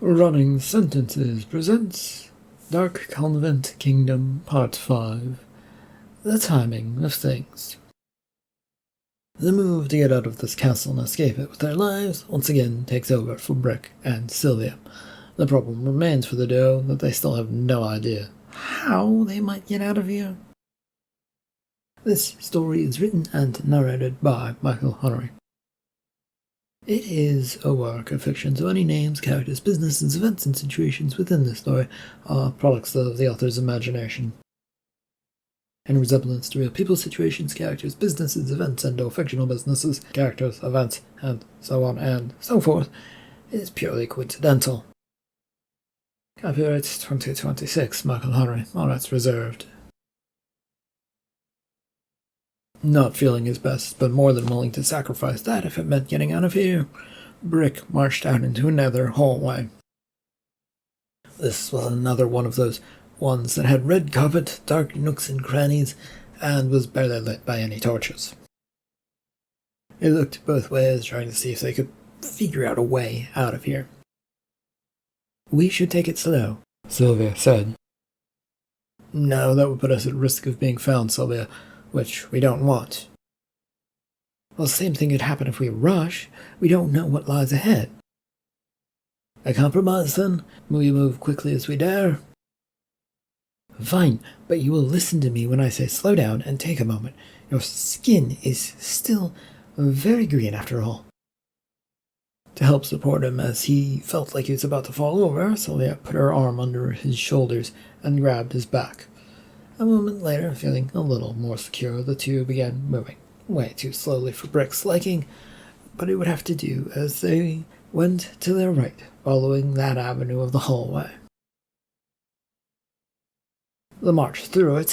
Running Sentences presents Dark Convent Kingdom Part 5. The Timing of Things. The move to get out of this castle and escape it with their lives once again takes over for Brick and Sylvia. The problem remains for the duo that they still have no idea how they might get out of here. This story is written and narrated by Michael Hunnery. It is a work of fiction, so any names, characters, businesses, events, and situations within this story are products of the author's imagination. Any resemblance to real people, situations, characters, businesses, events, and/or fictional businesses, characters, events, and so on and so forth is purely coincidental. Copyright 2026, Michael Hunnery, all rights reserved. Not feeling his best, but more than willing to sacrifice that if it meant getting out of here, Brick marched out into another hallway. This was another one of those ones that had red carpet, dark nooks and crannies, and was barely lit by any torches. They looked both ways, trying to see if they could figure out a way out of here. "We should take it slow," Sylvia said. "No, that would put us at risk of being found, Sylvia, which we don't want." "Well, the same thing could happen if we rush. We don't know what lies ahead." "A compromise, then? Will you move quickly as we dare?" "Fine, but you will listen to me when I say slow down and take a moment. Your skin is still very green after all." To help support him as he felt like he was about to fall over, Sylvia put her arm under his shoulders and grabbed his back. A moment later, feeling a little more secure, the two began moving, way too slowly for Brick's liking, but it would have to do as they went to their right, following that avenue of the hallway. The march through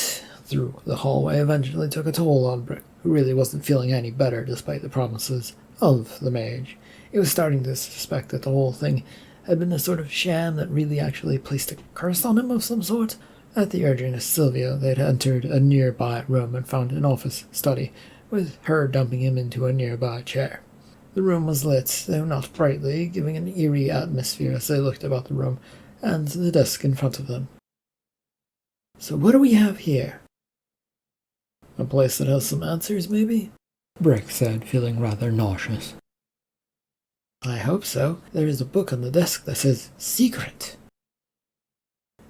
the hallway, eventually took a toll on Brick, who really wasn't feeling any better despite the promises of the mage. He was starting to suspect that the whole thing had been a sort of sham that really actually placed a curse on him of some sort. At the urging of Sylvia, they had entered a nearby room and found an office study, with her dumping him into a nearby chair. The room was lit, though not brightly, giving an eerie atmosphere as they looked about the room and the desk in front of them. "So what do we have here?" "A place that has some answers, maybe?" Brick said, feeling rather nauseous. "I hope so. There is a book on the desk that says secret."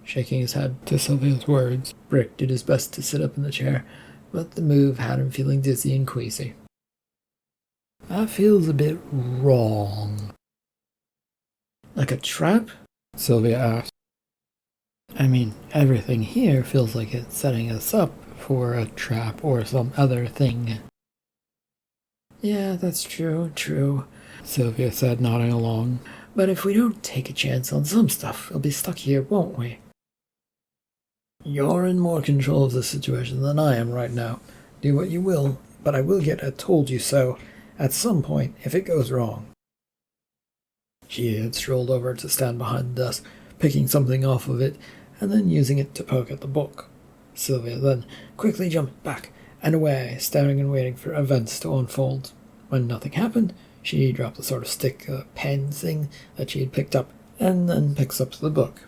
Shaking his head to Sylvia's words, Brick did his best to sit up in the chair, but the move had him feeling dizzy and queasy. "That feels a bit wrong." "Like a trap?" Sylvia asked. "I mean, everything here feels like it's setting us up for a trap or some other thing." "Yeah, that's true," Sylvia said, nodding along. "But if we don't take a chance on some stuff, we'll be stuck here, won't we?" "You're in more control of the situation than I am right now. Do what you will, but I will get a told you so at some point if it goes wrong." She had strolled over to stand behind the desk, picking something off of it and then using it to poke at the book. Sylvia then quickly jumped back and away, staring and waiting for events to unfold. When nothing happened, she dropped the sort of stick pen thing that she had picked up and then picks up the book.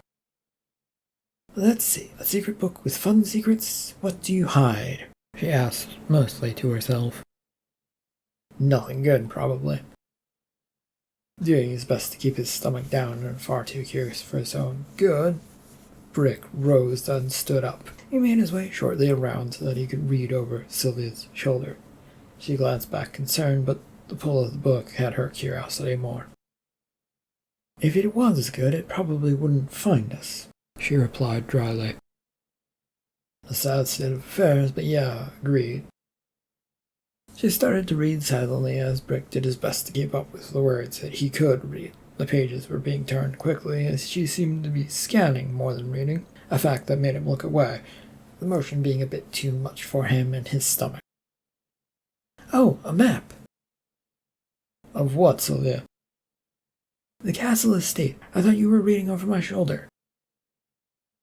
"Let's see, a secret book with fun secrets? What do you hide?" she asked, mostly to herself. "Nothing good, probably." Doing his best to keep his stomach down and far too curious for his own good, Brick rose and stood up. He made his way shortly around so that he could read over Sylvia's shoulder. She glanced back concerned, but the pull of the book had her curiosity more. "If it was good, it probably wouldn't find us," she replied dryly. "A sad state of affairs, but yeah, agreed." She started to read silently as Brick did his best to keep up with the words that he could read. The pages were being turned quickly as she seemed to be scanning more than reading, a fact that made him look away, the motion being a bit too much for him and his stomach. "Oh, a map!" "Of what, Sylvia?" "The castle estate. I thought you were reading over my shoulder."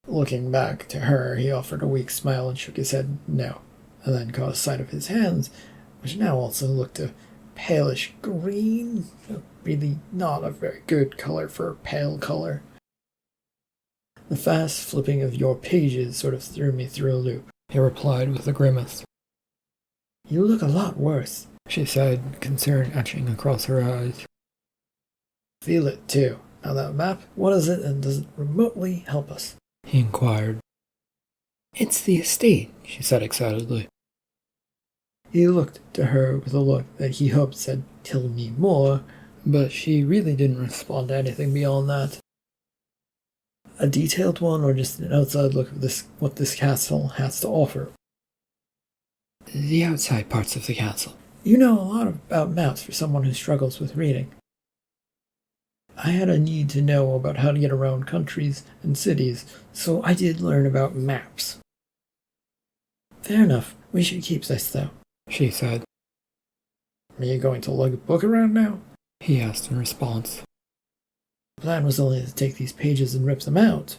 Looking back to her, he offered a weak smile and shook his head no, and then caught sight of his hands, which now also looked a palish green. Really not a very good color for a pale color. The fast flipping of your pages sort of threw me through a loop, he replied with a grimace. You look a lot worse, she said, concern etching across her eyes. Feel it, too. Now that map, what is it and does it remotely help us? He inquired. It's the estate, she said excitedly. He looked to her with a look that he hoped said, tell me more, but she really didn't respond to anything beyond that. A detailed one or just an outside look of what this castle has to offer? The outside parts of the castle. You know a lot about maps for someone who struggles with reading. I had a need to know about how to get around countries and cities, so I did learn about maps. Fair enough. We should keep this, though, she said. Are you going to lug a book around now? He asked in response. The plan was only to take these pages and rip them out.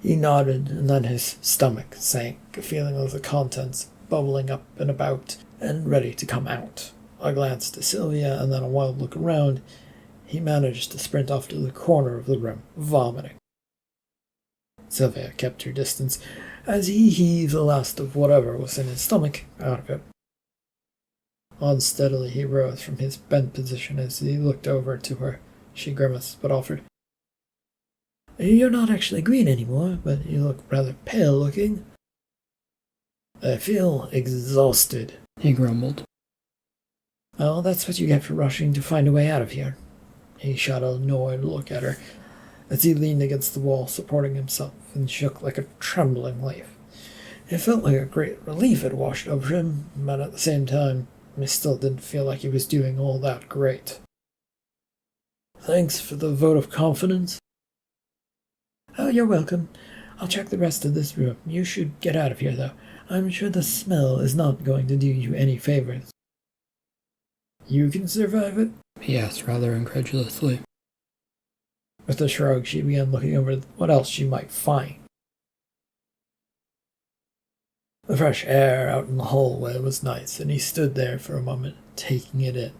He nodded, and then his stomach sank, a feeling of the contents bubbling up and about and ready to come out. A glance to Sylvia and then a wild look around. He managed to sprint off to the corner of the room, vomiting. Sylvia kept her distance as he heaved the last of whatever was in his stomach out of him. Unsteadily he rose from his bent position as he looked over to her. She grimaced, but offered. You're not actually green anymore, but you look rather pale looking. I feel exhausted, he grumbled. Well, that's what you get for rushing to find a way out of here. He shot an annoyed look at her as he leaned against the wall, supporting himself, and shook like a trembling leaf. It felt like a great relief had washed over him, but at the same time, he still didn't feel like he was doing all that great. Thanks for the vote of confidence. Oh, you're welcome. I'll check the rest of this room. You should get out of here, though. I'm sure the smell is not going to do you any favors. You can survive it? He asked rather incredulously. With a shrug, she began looking over what else she might find. The fresh air out in the hallway was nice, and he stood there for a moment, taking it in.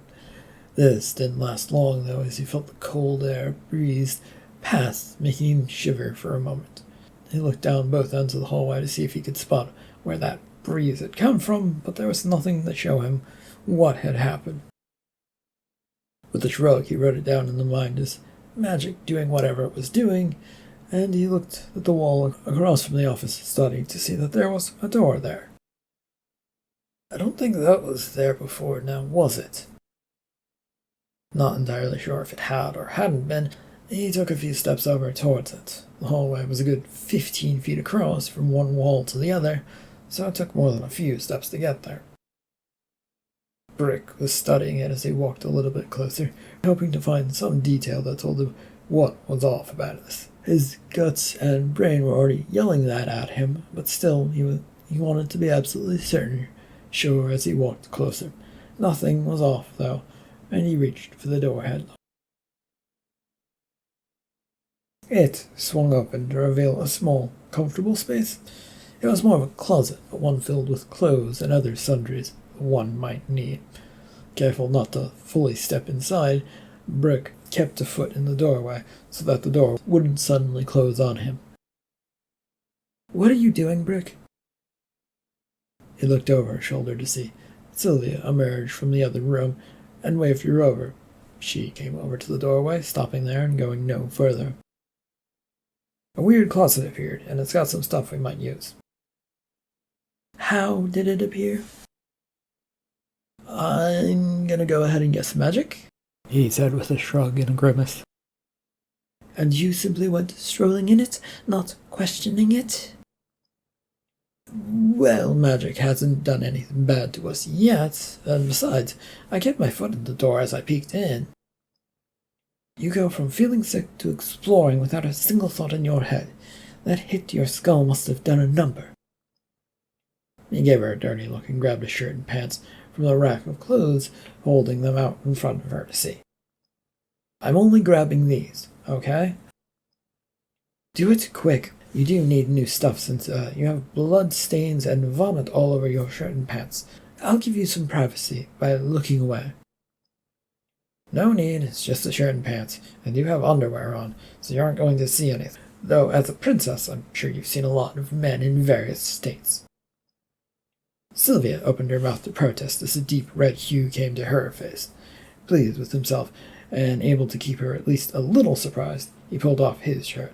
This didn't last long, though, as he felt the cold air breezed past, making him shiver for a moment. He looked down both ends of the hallway to see if he could spot where that breeze had come from, but there was nothing to show him what had happened. With a shrug, he wrote it down in the mind as magic doing whatever it was doing, and he looked at the wall across from the office study to see that there was a door there. I don't think that was there before now, was it? Not entirely sure if it had or hadn't been. He took a few steps over towards it. The hallway was a good 15 feet across from one wall to the other, so it took more than a few steps to get there. Brick was studying it as he walked a little bit closer, hoping to find some detail that told him what was off about this. His guts and brain were already yelling that at him, but still he wanted to be absolutely certain, sure as he walked closer. Nothing was off, though, and he reached for the door handle. It swung open to reveal a small, comfortable space. It was more of a closet, but one filled with clothes and other sundries one might need. Careful not to fully step inside, Brick kept a foot in the doorway so that the door wouldn't suddenly close on him. What are you doing, Brick? He looked over her shoulder to see Sylvia emerge from the other room and waved her over. She came over to the doorway, stopping there and going no further. A weird closet appeared, and it's got some stuff we might use. How did it appear? I'm gonna go ahead and guess magic, he said with a shrug and a grimace. And you simply went strolling in it, not questioning it? Well, magic hasn't done anything bad to us yet, and besides, I kept my foot in the door as I peeked in. You go from feeling sick to exploring without a single thought in your head. That hit to your skull must have done a number. He gave her a dirty look and grabbed a shirt and pants from the rack of clothes, holding them out in front of her to see. I'm only grabbing these, okay? Do it quick. You do need new stuff since you have blood stains and vomit all over your shirt and pants. I'll give you some privacy by looking away. No need, it's just a shirt and pants, and you have underwear on, so you aren't going to see anything. Though, as a princess, I'm sure you've seen a lot of men in various states. Sylvia opened her mouth to protest as a deep red hue came to her face. Pleased with himself, and able to keep her at least a little surprised, he pulled off his shirt.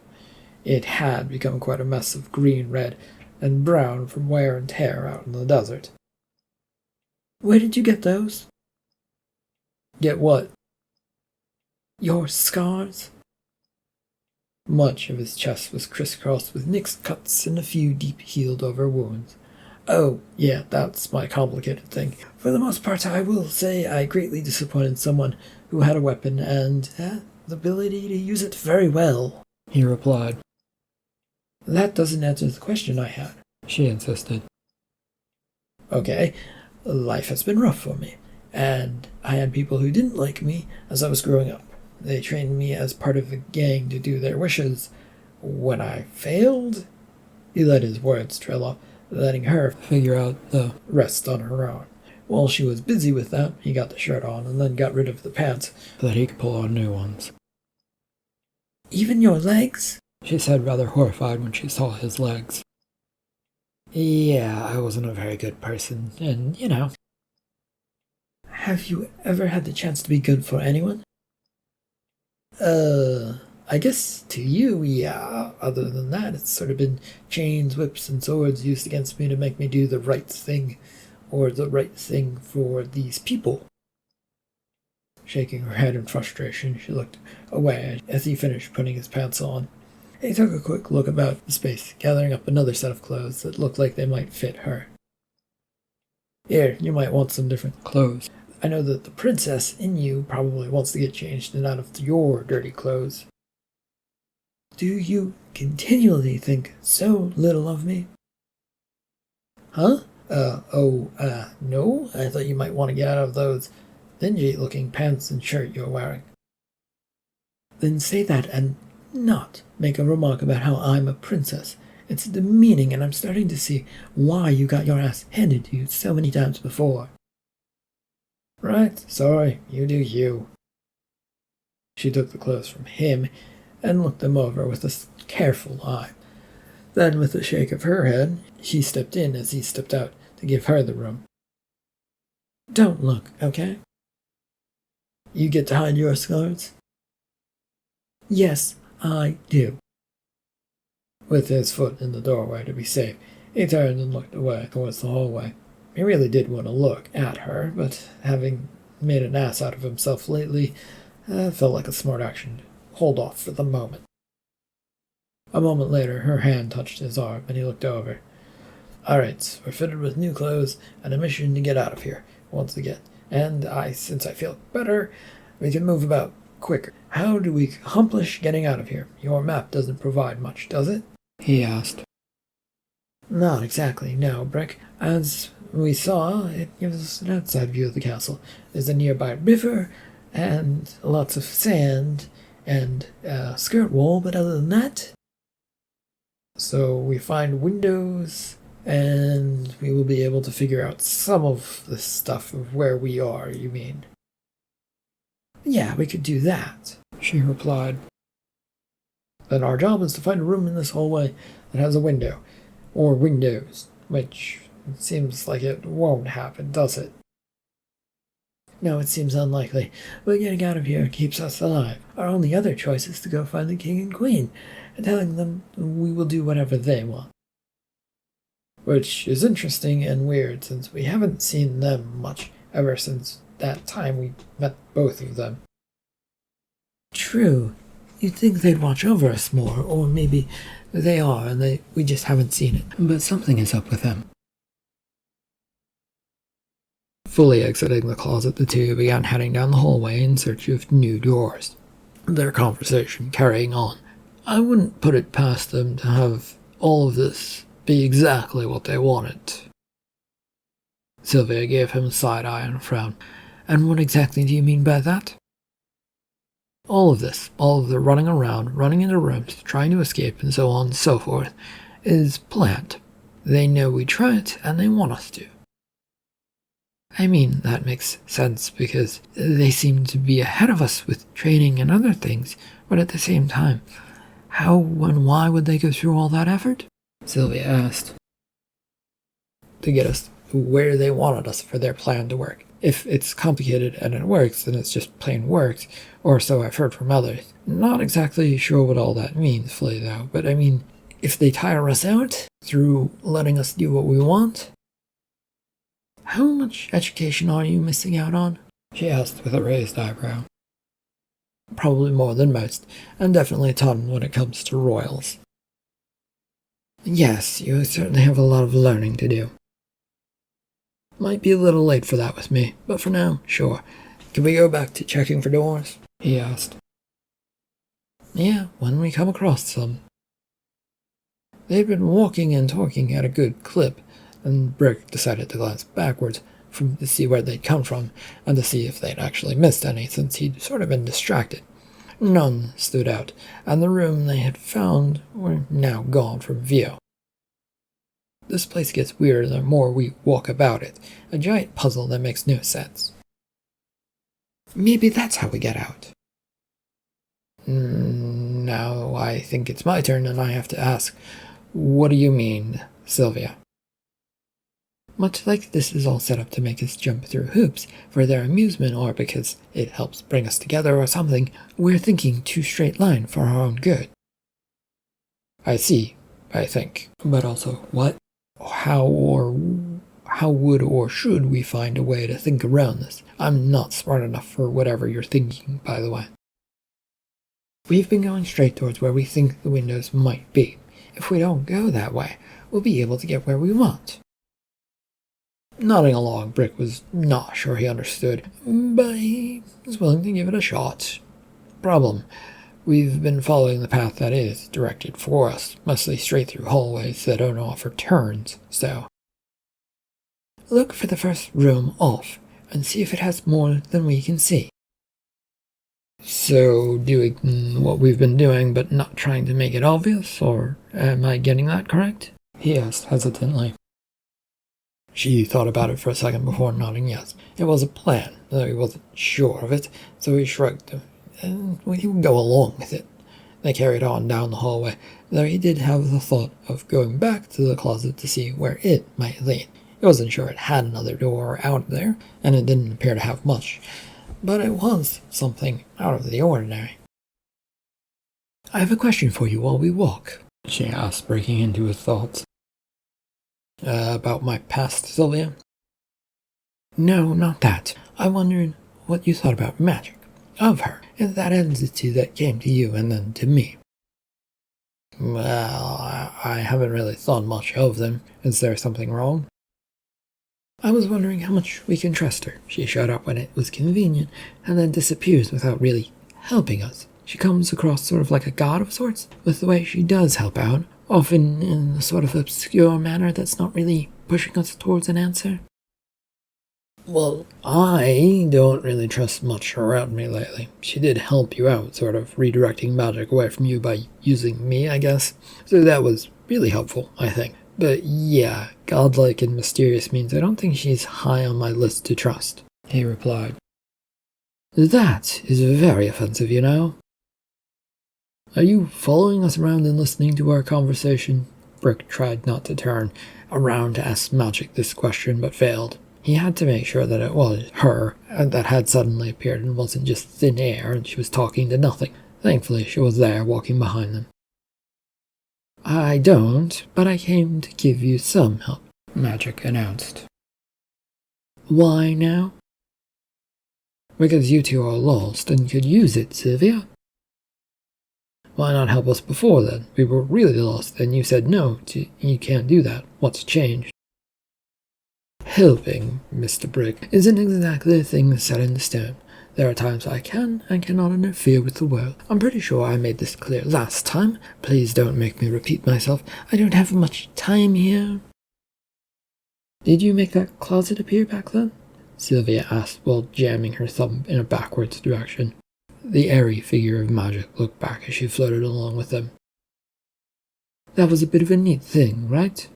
It had become quite a mess of green, red, and brown from wear and tear out in the desert. Where did you get those? Get what? Your scars? Much of his chest was crisscrossed with nicks, cuts, and a few deep healed-over wounds. Oh, yeah, that's my complicated thing. For the most part, I will say I greatly disappointed someone who had a weapon and had the ability to use it very well, he replied. That doesn't answer the question I had, she insisted. Okay, life has been rough for me, and I had people who didn't like me as I was growing up. They trained me as part of a gang to do their wishes. When I failed, he let his words trail off, letting her figure out the rest on her own. While she was busy with that, he got the shirt on and then got rid of the pants so that he could pull on new ones. Even your legs? She said, rather horrified when she saw his legs. Yeah, I wasn't a very good person, and, you know. Have you ever had the chance to be good for anyone? I guess to you, yeah. Other than that, it's sort of been chains, whips, and swords used against me to make me do the right thing, or the right thing for these people. Shaking her head in frustration, she looked away as he finished putting his pants on. He took a quick look about the space, gathering up another set of clothes that looked like they might fit her. Here, you might want some different clothes. I know that the princess in you probably wants to get changed and out of your dirty clothes. Do you continually think so little of me? Huh? No? I thought you might want to get out of those dingy-looking pants and shirt you're wearing. Then say that and not make a remark about how I'm a princess. It's demeaning, and I'm starting to see why you got your ass handed to you so many times before. Right, sorry, you do you. She took the clothes from him and looked them over with a careful eye. Then, with a shake of her head, she stepped in as he stepped out to give her the room. Don't look, okay? You get to hide your scars? Yes, I do. With his foot in the doorway to be safe, he turned and looked away towards the hallway. He really did want to look at her, but having made an ass out of himself lately, felt like a smart action to hold off for the moment. A moment later, her hand touched his arm, and he looked over. All right, we're fitted with new clothes and a mission to get out of here once again. And since I feel better, we can move about quicker. How do we accomplish getting out of here? Your map doesn't provide much, does it? He asked. Not exactly, no, Brick. As we saw, it gives us an outside view of the castle. There's a nearby river, and lots of sand, and a skirt wall, but other than that... So we find windows, and we will be able to figure out some of the stuff of where we are, you mean? Yeah, we could do that, she replied. Then our job is to find a room in this hallway that has a window, or windows, which seems like it won't happen, does it? No, it seems unlikely, but getting out of here keeps us alive. Our only other choice is to go find the king and queen, and telling them we will do whatever they want. Which is interesting and weird, since we haven't seen them much ever since that time we met both of them. True. You'd think they'd watch over us more, or maybe they are and we just haven't seen it. But something is up with them. Fully exiting the closet, the two began heading down the hallway in search of new doors. Their conversation carrying on. I wouldn't put it past them to have all of this be exactly what they wanted. Sylvia gave him a side eye and a frown. And what exactly do you mean by that? All of this, all of the running around, running into rooms, trying to escape, and so on and so forth, is planned. They know we try it, and they want us to. I mean, that makes sense because they seem to be ahead of us with training and other things, but at the same time, how and why would they go through all that effort? Sylvia asked. To get us where they wanted us for their plan to work. If it's complicated and it works, then it's just plain worked, or so I've heard from others. Not exactly sure what all that means fully, though, but I mean, if they tire us out through letting us do what we want. How much education are you missing out on? She asked with a raised eyebrow. Probably more than most, and definitely a ton when it comes to royals. Yes, you certainly have a lot of learning to do. Might be a little late for that with me, but for now, sure. Can we go back to checking for doors? He asked. Yeah, when we come across some. They'd been walking and talking at a good clip, and Brick decided to glance backwards to see where they'd come from, and to see if they'd actually missed any, since he'd sort of been distracted. None stood out, and the room they had found were now gone from view. This place gets weirder the more we walk about it, a giant puzzle that makes no sense. Maybe that's how we get out. Now I think it's my turn and I have to ask, what do you mean, Sylvia? Much like this is all set up to make us jump through hoops for their amusement or because it helps bring us together or something, we're thinking too straight line for our own good. I see, I think. But also, what? How would or should we find a way to think around this? I'm not smart enough for whatever you're thinking, by the way. We've been going straight towards where we think the windows might be. If we don't go that way, we'll be able to get where we want. Nodding along, Brick was not sure he understood, but he was willing to give it a shot. Problem. We've been following the path that is directed for us, mostly straight through hallways that don't offer turns, so. Look for the first room off, and see if it has more than we can see. So, doing what we've been doing, but not trying to make it obvious, or am I getting that correct? He asked hesitantly. She thought about it for a second before nodding yes. It was a plan, though he wasn't sure of it, so he shrugged, and he would go along with it. They carried on down the hallway, though he did have the thought of going back to the closet to see where it might lead. He wasn't sure it had another door out there, and it didn't appear to have much, but it was something out of the ordinary. I have a question for you while we walk, she asked, breaking into his thoughts. About my past, Sylvia? No, not that. I wondered what you thought about magic. Of her, and that entity that came to you and then to me. Well, I haven't really thought much of them. Is there something wrong? I was wondering how much we can trust her. She showed up when it was convenient, and then disappears without really helping us. She comes across sort of like a god of sorts, with the way she does help out, often in a sort of obscure manner that's not really pushing us towards an answer. Well, I don't really trust much around me lately. She did help you out, sort of redirecting magic away from you by using me, I guess. So that was really helpful, I think. But yeah, godlike and mysterious means I don't think she's high on my list to trust, he replied. That is very offensive, you know. Are you following us around and listening to our conversation? Brick tried not to turn around to ask Magic this question, but failed. He had to make sure that it was her that had suddenly appeared and wasn't just thin air and she was talking to nothing. Thankfully, she was there, walking behind them. I don't, but I came to give you some help, Magic announced. Why now? Because you two are lost and could use it, Sylvia. Why not help us before then? We were really lost, and you said no, you can't do that. What's changed? Helping, Mr. Brick, isn't exactly a thing set in stone. There are times I can and cannot interfere with the world. I'm pretty sure I made this clear last time. Please don't make me repeat myself. I don't have much time here. Did you make that closet appear back then? Sylvia asked while jamming her thumb in a backwards direction. The airy figure of Magic looked back as she floated along with them. That was a bit of a neat thing, right?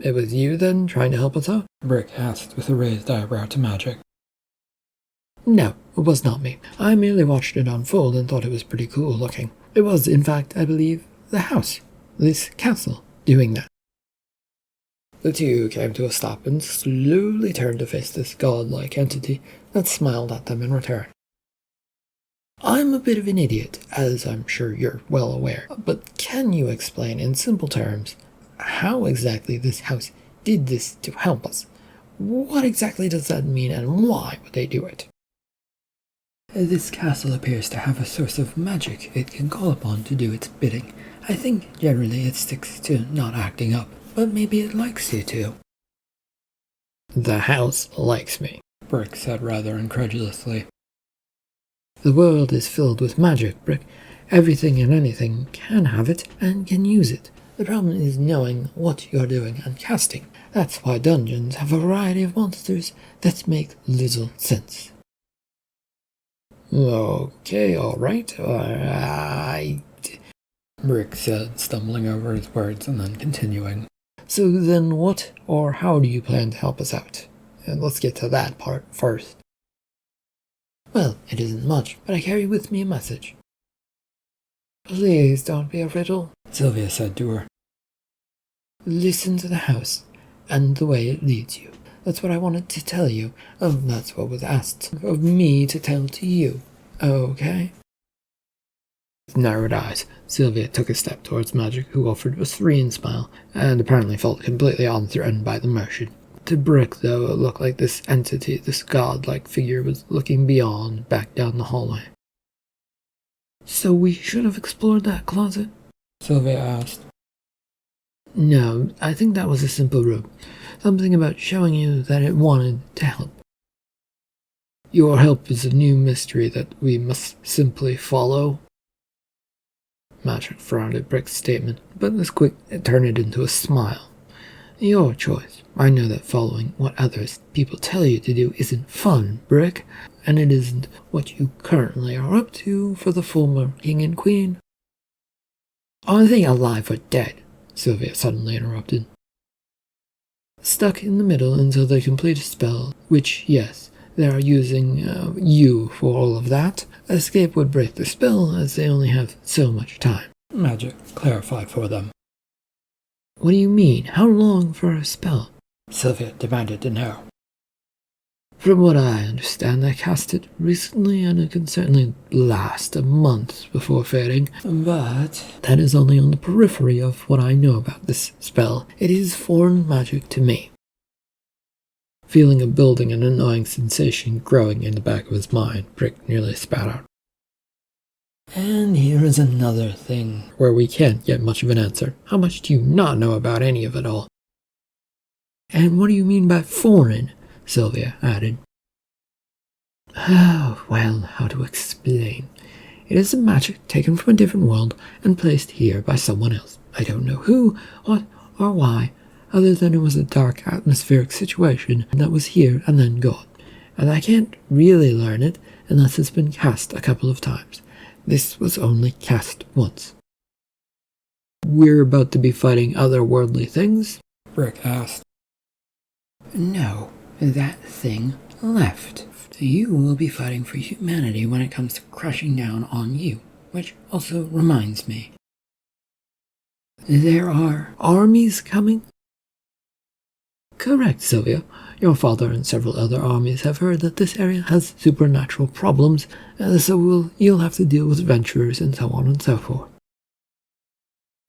It was you, then, trying to help us out? Brick asked with a raised eyebrow to Magic. No, it was not me. I merely watched it unfold and thought it was pretty cool looking. It was, in fact, I believe, the house, this castle, doing that. The two came to a stop and slowly turned to face this godlike entity that smiled at them in return. I'm a bit of an idiot, as I'm sure you're well aware, but can you explain in simple terms how exactly this house did this to help us? What exactly does that mean, and why would they do it? This castle appears to have a source of magic it can call upon to do its bidding. I think generally it sticks to not acting up, but maybe it likes you too. The house likes me, Brick said rather incredulously. The world is filled with magic, Brick. Everything and anything can have it and can use it. The problem is knowing what you're doing and casting. That's why dungeons have a variety of monsters that make little sense. Okay, alright. Brick said, stumbling over his words and then continuing. So then what or how do you plan to help us out? And let's get to that part first. Well, it isn't much, but I carry with me a message. Please don't be a riddle, Sylvia said to her. Listen to the house, and the way it leads you. That's what I wanted to tell you. That's what was asked of me to tell to you. Okay? With narrowed eyes, Sylvia took a step towards Magic, who offered a serene smile, and apparently felt completely unthreatened by the motion. To Brick, though, it looked like this entity, this godlike figure, was looking beyond, back down the hallway. So we should have explored that closet? Sylvia asked. No, I think that was a simple rube. Something about showing you that it wanted to help. Your help is a new mystery that we must simply follow. Magic frowned at Brick's statement, but was quick to turn it into a smile. Your choice. I know that following what others people tell you to do isn't fun, Brick, and it isn't what you currently are up to for the former king and queen. Are they alive or dead? Sylvia suddenly interrupted. Stuck in the middle until they complete a spell, which, yes, they are using you for all of that. Escape would break the spell, as they only have so much time. Magic clarified for them. What do you mean? How long for a spell? Sylvia demanded to know. From what I understand, I cast it recently, and it can certainly last a month before fading, but that is only on the periphery of what I know about this spell. It is foreign magic to me. Feeling a building and annoying sensation growing in the back of his mind, Brick nearly spat out. And here is another thing where we can't get much of an answer. How much do you not know about any of it all? And what do you mean by foreign? Sylvia added. Oh, well, how to explain? It is a magic taken from a different world and placed here by someone else. I don't know who, what, or why, other than it was a dark atmospheric situation that was here and then gone. And I can't really learn it unless it's been cast a couple of times. This was only cast once. We're about to be fighting otherworldly things? Brick asked. No, that thing left. You will be fighting for humanity when it comes to crushing down on you, which also reminds me. There are armies coming? Correct, Sylvia. Your father and several other armies have heard that this area has supernatural problems, so you'll have to deal with adventurers and so on and so forth.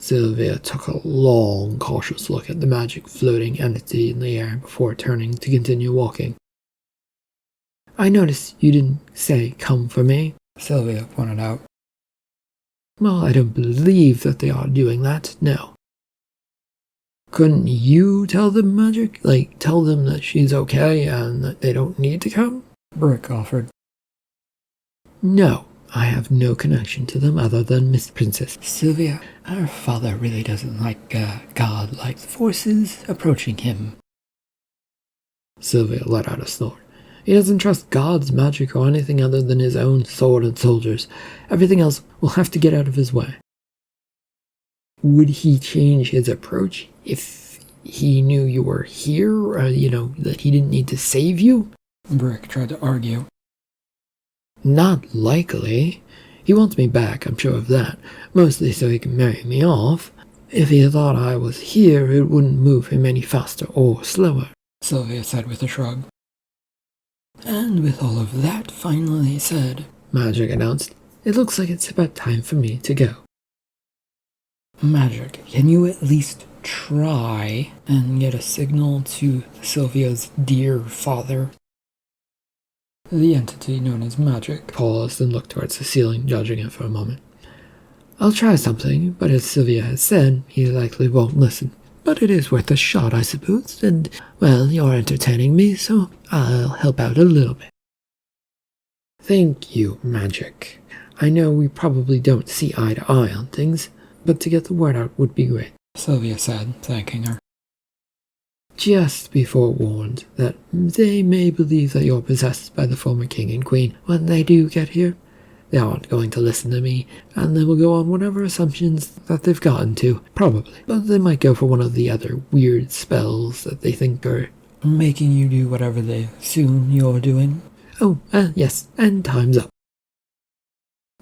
Sylvia took a long, cautious look at the magic floating entity in the air before turning to continue walking. I noticed you didn't say, come for me, Sylvia pointed out. Well, I don't believe that they are doing that, no. Couldn't you tell them magic? Like, tell them that she's okay and that they don't need to come? Brick offered. No, I have no connection to them other than Miss Princess. Sylvia, our father really doesn't like god-like forces approaching him. Sylvia let out a snort. He doesn't trust God's magic or anything other than his own sword and soldiers. Everything else will have to get out of his way. Would he change his approach if he knew you were here, that he didn't need to save you? Brick tried to argue. Not likely. He wants me back, I'm sure of that, mostly so he can marry me off. If he thought I was here, it wouldn't move him any faster or slower, Sylvia said with a shrug. And with all of that finally said, Magic announced, it looks like it's about time for me to go. Magic, can you at least try and get a signal to Sylvia's dear father? The entity known as Magic paused and looked towards the ceiling, judging it for a moment. I'll try something, but as Sylvia has said, he likely won't listen. But it is worth a shot, I suppose, and, well, you're entertaining me, so I'll help out a little bit. Thank you, Magic. I know we probably don't see eye to eye on things, but to get the word out would be great, Sylvia said, thanking her. Just be forewarned that they may believe that you're possessed by the former king and queen when they do get here. They aren't going to listen to me, and they will go on whatever assumptions that they've gotten to, probably. But they might go for one of the other weird spells that they think are making you do whatever they assume you're doing. Oh, yes, and time's up.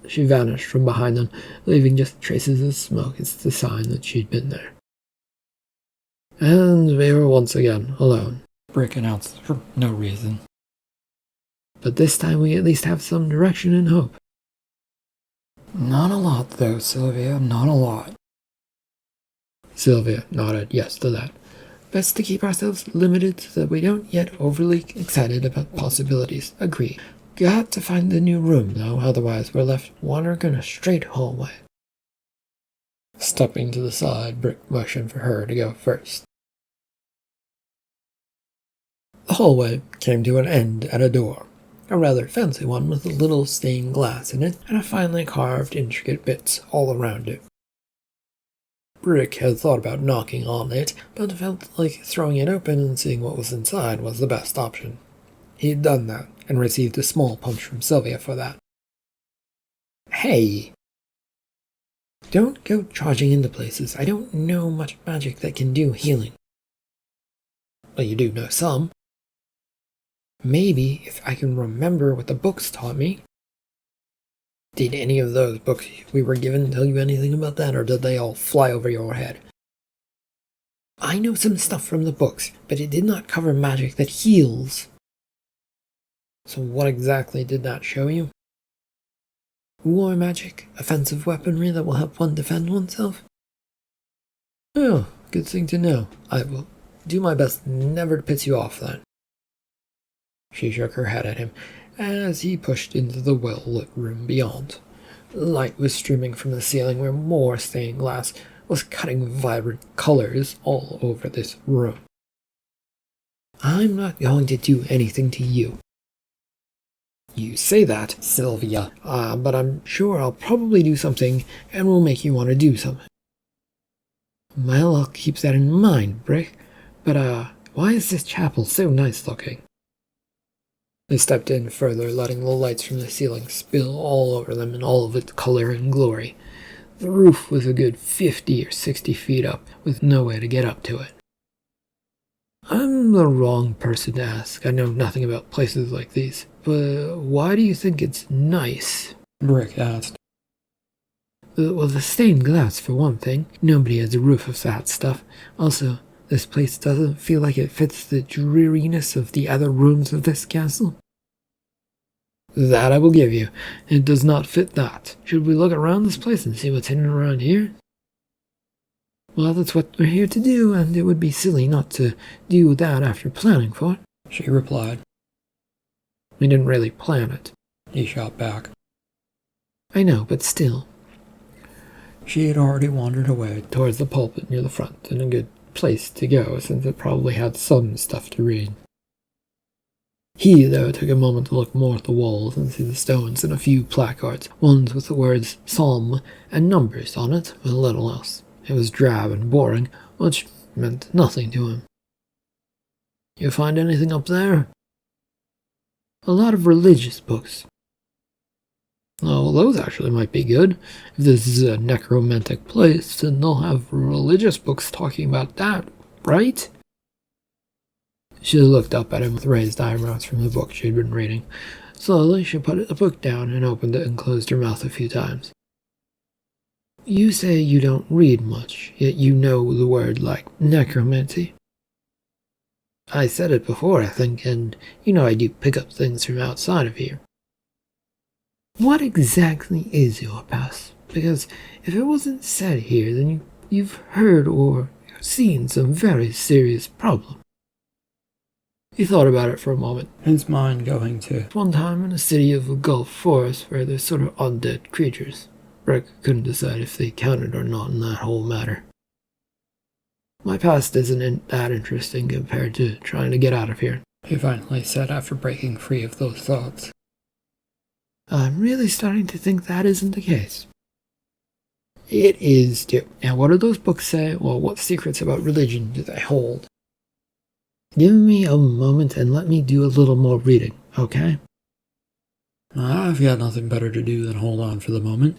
She vanished from behind them, leaving just traces of smoke as the sign that she'd been there. And we were once again alone, Brick announced for no reason. But this time we at least have some direction and hope. Not a lot, though, Sylvia, not a lot. Sylvia nodded yes to that. Best to keep ourselves limited so that we don't get overly excited about possibilities. Agree. Got to find the new room, though, otherwise we're left wandering in a straight hallway. Stepping to the side, Brick motioned for her to go first. The hallway came to an end at a door, a rather fancy one with a little stained glass in it and a finely carved intricate bits all around it. Brick had thought about knocking on it, but felt like throwing it open and seeing what was inside was the best option. He'd done that, and received a small punch from Sylvia for that. Hey! Don't go charging into places. I don't know much magic that can do healing. Well, you do know some. Maybe if I can remember what the books taught me. Did any of those books we were given tell you anything about that, or did they all fly over your head? I know some stuff from the books, but it did not cover magic that heals. So what exactly did that show you? War magic, offensive weaponry that will help one defend oneself? Oh, good thing to know. I will do my best never to piss you off then. She shook her head at him as he pushed into the well-lit room beyond. Light was streaming from the ceiling where more stained glass was cutting vibrant colors all over this room. I'm not going to do anything to you. You say that, Sylvia, but I'm sure I'll probably do something and will make you want to do something. Well, I'll keep that in mind, Brick, but why is this chapel so nice looking? They stepped in further, letting the lights from the ceiling spill all over them in all of its color and glory. The roof was a good 50 or 60 feet up, with no way to get up to it. I'm the wrong person to ask. I know nothing about places like these. But why do you think it's nice? Brick asked. Well, the stained glass, for one thing. Nobody has a roof of that stuff. Also, this place doesn't feel like it fits the dreariness of the other rooms of this castle. That I will give you. It does not fit that. Should we look around this place and see what's hidden around here? Well, that's what we're here to do, and it would be silly not to do that after planning for it, she replied. We didn't really plan it, he shot back. I know, but still. She had already wandered away towards the pulpit near the front, and a good place to go, since it probably had some stuff to read. He, though, took a moment to look more at the walls and see the stones and a few placards, ones with the words Psalm and numbers on it, with little else. It was drab and boring, which meant nothing to him. You find anything up there? A lot of religious books. Oh, those actually might be good. If this is a necromantic place, then they'll have religious books talking about that. right? She looked up at him with raised eyebrows from the book she had been reading. Slowly, she put the book down and opened it and closed her mouth a few times. You say you don't read much, yet you know the word like necromancy. I said it before, I think, and you know I do pick up things from outside of here. What exactly is your past? Because if it wasn't said here, then you've heard or seen some very serious problem. He thought about it for a moment, his mind going to one time in a city of the Gulf Forest where there's sort of undead creatures. Brick couldn't decide if they counted or not in that whole matter. My past isn't that interesting compared to trying to get out of here, he finally said after breaking free of those thoughts. I'm really starting to think that isn't the case. It is, too. And what do those books say? Well, what secrets about religion do they hold? Give me a moment and let me do a little more reading, okay? I've got nothing better to do than hold on for the moment.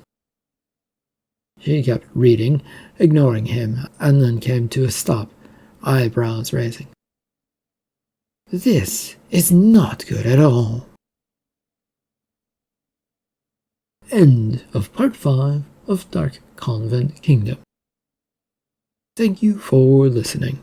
She kept reading, ignoring him, and then came to a stop, eyebrows raising. This is not good at all. End of Part 5 of Dark Convent Kingdom. Thank you for listening.